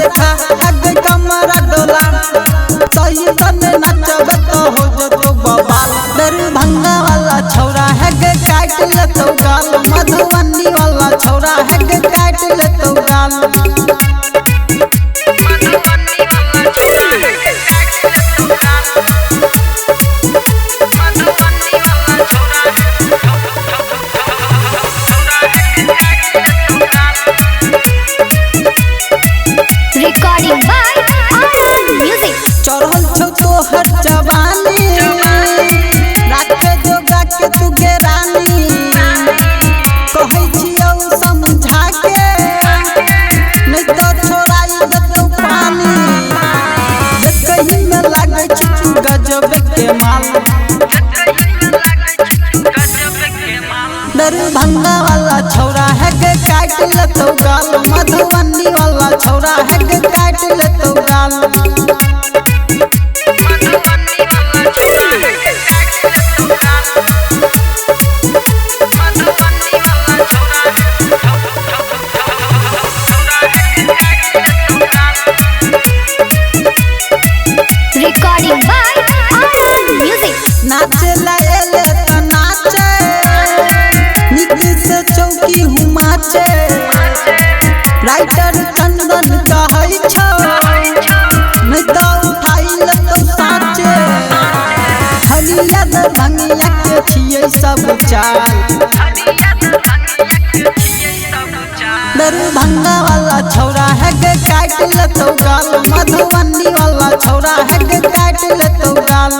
देखा आगे कमरा डोला सही तने नचब तो हो जतो बवाल। दरभंगा वाला छौरा है गे काट ले तो गाल, मधुबनी वाला छौरा है गे काट ले तो गाल। Recording by Arman Music. चढ़ल छौ तोहर जवानी राखे जोगा के तू गे रानी, कहै छियौ समझा के नहीं तो छोड़ाई देतौ पानी। देखहि में लागे छी तू गजब के माल, दरभंगा वाला छौरा है गे काट लेतौ गाल, मधुबनी वाला छौरा है गे काट लेतौ गाल। Recording by Arman Music. नाचे लायले त नाचे निकी से चौकी हुमाचे, राइटर चंदन कहै छौ नहीं तो उठाई लेतौ साचे। हलिया दरभंगिया के छियै सब चाल, दरभंगा वाला छौरा है गे काट लेतौ गाल, मधुबनी वाला छौरा है गे काट लेतौ गाल।